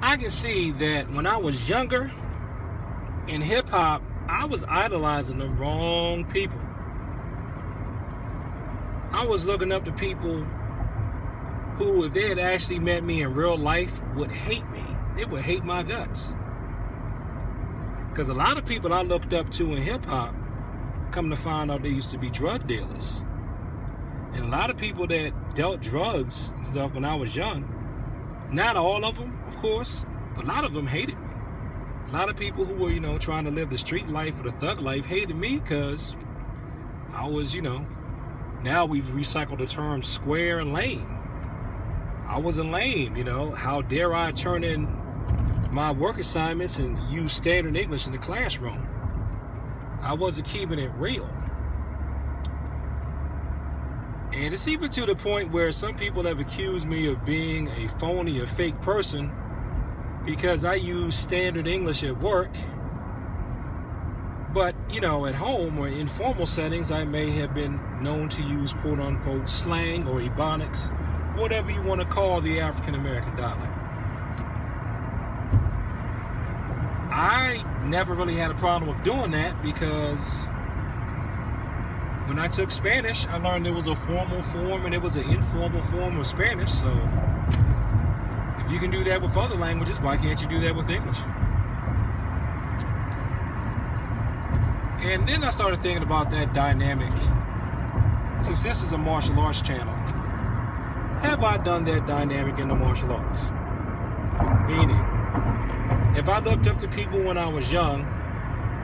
I can see that when I was younger in hip-hop, I was idolizing the wrong people. I was looking up to people who, if they had actually met me in real life, would hate me. They would hate my guts. Because a lot of people I looked up to in hip-hop, come to find out they used to be drug dealers. And a lot of people that dealt drugs and stuff when I was young, not all of them, of course, but a lot of them hated me. A lot of people who were, trying to live the street life or the thug life hated me because I was, now we've recycled the term square and lame. I wasn't lame, How dare I turn in my work assignments and use standard English in the classroom? I wasn't keeping it real. And it's even to the point where some people have accused me of being a phony or fake person because I use standard English at work. But, at home or in formal settings, I may have been known to use quote-unquote slang or ebonics, whatever you want to call the African-American dialect. I never really had a problem with doing that because when I took Spanish, I learned there was a formal form and there was an informal form of Spanish. So if you can do that with other languages, why can't you do that with English? And then I started thinking about that dynamic. Since this is a martial arts channel, have I done that dynamic in the martial arts? Meaning, if I looked up to people when I was young,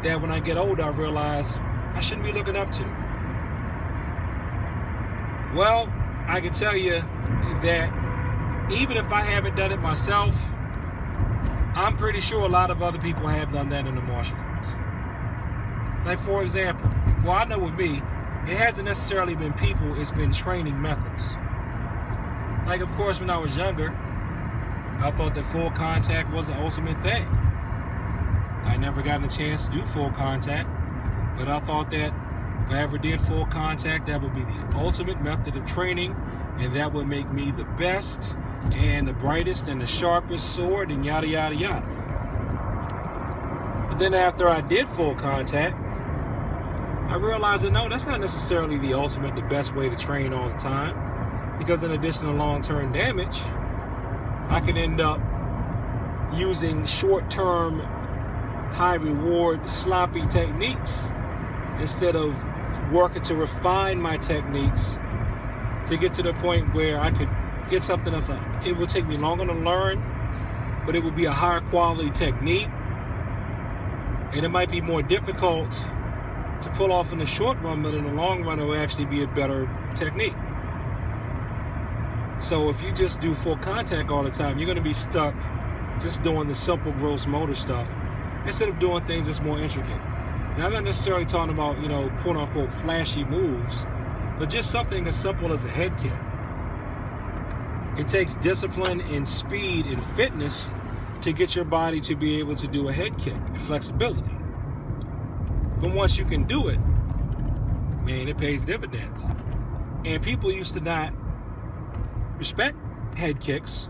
that when I get older, I realize I shouldn't be looking up to. Well, I can tell you that even if I haven't done it myself, I'm pretty sure a lot of other people have done that in the martial arts. Like, for example, well, I know with me, it hasn't necessarily been people, it's been training methods. Like, of course, when I was younger, I thought that full contact was the ultimate thing. I never got a chance to do full contact, but I thought that if I ever did full contact, that would be the ultimate method of training, and that would make me the best and the brightest and the sharpest sword and yada, yada, yada. But then after I did full contact, I realized that no, that's not necessarily the ultimate, the best way to train all the time, because in addition to long-term damage, I can end up using short-term, high-reward, sloppy techniques instead of working to refine my techniques to get to the point where I could get something that's it would take me longer to learn, but it would be a higher quality technique, and it might be more difficult to pull off in the short run, but in the long run it will actually be a better technique. So if you just do full contact all the time, you're going to be stuck just doing the simple gross motor stuff instead of doing things that's more intricate. Now, I'm not necessarily talking about, quote unquote flashy moves, but just something as simple as a head kick. It takes discipline and speed and fitness to get your body to be able to do a head kick and flexibility. But once you can do it, man, it pays dividends. And people used to not respect head kicks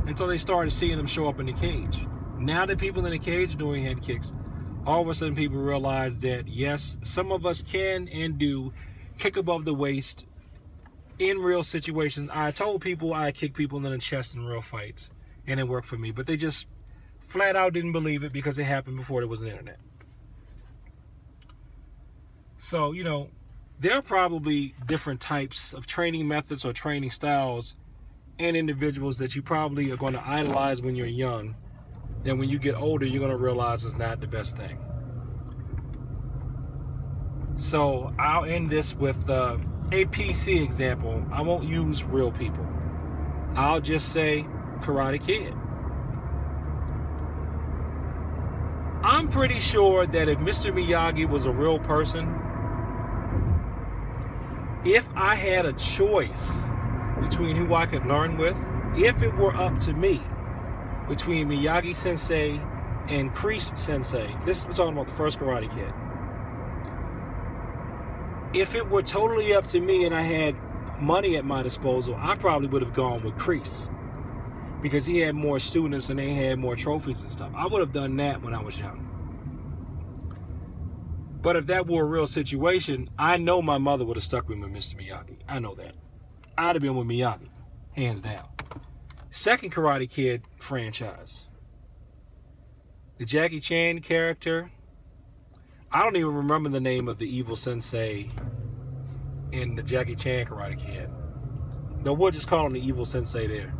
until they started seeing them show up in the cage. Now that people in the cage are doing head kicks, all of a sudden people realize that yes, some of us can and do kick above the waist in real situations. I told people I kick people in the chest in real fights, and it worked for me, but they just flat out didn't believe it because it happened before there was an internet. So, there are probably different types of training methods or training styles and individuals that you probably are going to idolize when you're young. Then when you get older, you're going to realize it's not the best thing. So I'll end this with a PC example. I won't use real people. I'll just say Karate Kid. I'm pretty sure that if Mr. Miyagi was a real person, if I had a choice between who I could learn with, if it were up to me, between Miyagi Sensei and Kreese Sensei, we're talking about the first Karate Kid. If it were totally up to me and I had money at my disposal, I probably would have gone with Kreese. because he had more students and they had more trophies and stuff. I would have done that when I was young. But if that were a real situation, I know my mother would have stuck with me, Mr. Miyagi. I know that. I'd have been with Miyagi, hands down. Second Karate Kid franchise. The Jackie Chan character. I don't even remember the name of the evil sensei in the Jackie Chan Karate Kid. No, we'll just call him the evil sensei there.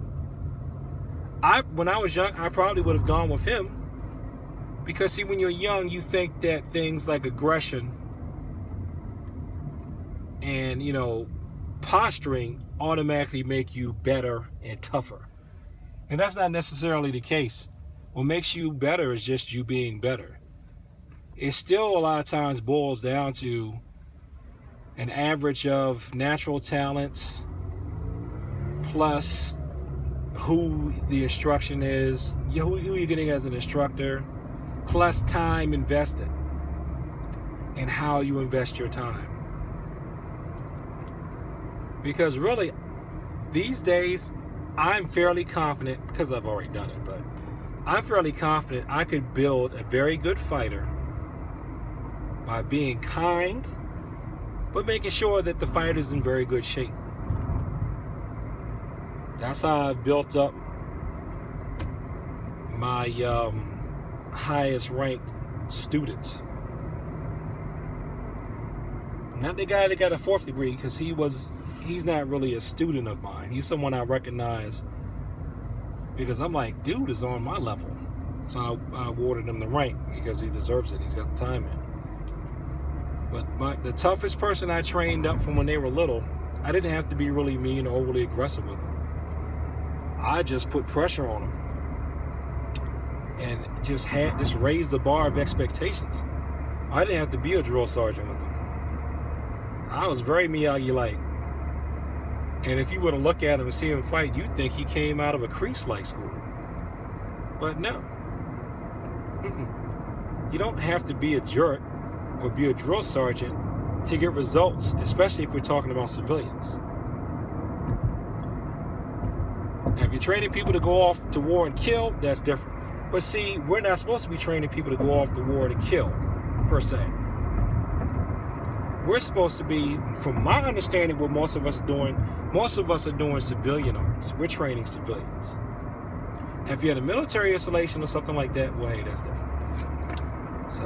When I was young, I probably would have gone with him. Because, see, when you're young, you think that things like aggression and, you know, posturing automatically make you better and tougher. And that's not necessarily the case. What makes you better is just you being better. It still a lot of times boils down to an average of natural talents plus who the instruction is, who you're getting as an instructor, plus time invested and how you invest your time. Because really, these days, I'm fairly confident, because I've already done it, but I'm fairly confident I could build a very good fighter by being kind, but making sure that the fighter's in very good shape. That's how I've built up my highest ranked students. Not the guy that got a 4th degree, because he's not really a student of mine. He's someone I recognize because I'm like, dude is on my level. So I awarded him the rank because he deserves it. He's got the time in. But the toughest person I trained up from when they were little, I didn't have to be really mean or overly aggressive with them. I just put pressure on them and just raised the bar of expectations. I didn't have to be a drill sergeant with them. I was very Miyagi-like. And if you were to look at him and see him fight, you'd think he came out of a crease-like school. But no. You don't have to be a jerk or be a drill sergeant to get results, especially if we're talking about civilians. Now, if you're training people to go off to war and kill, that's different. But see, we're not supposed to be training people to go off to war to kill, per se. We're supposed to be, from my understanding, what most of us are doing civilian arts. We're training civilians. And if you're in a military installation or something like that, well, hey, that's different. So,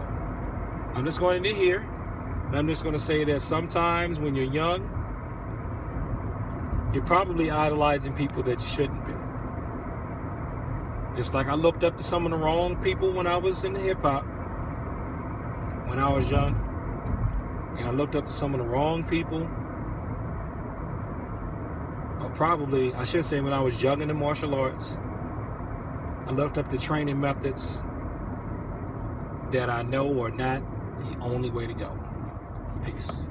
I'm just going into here, and I'm just going to say that sometimes when you're young, you're probably idolizing people that you shouldn't be. It's like I looked up to some of the wrong people when I was in hip-hop, when I was young. And I looked up to some of the wrong people. Or probably, I should say when I was young in the martial arts, I looked up to training methods that I know are not the only way to go. Peace.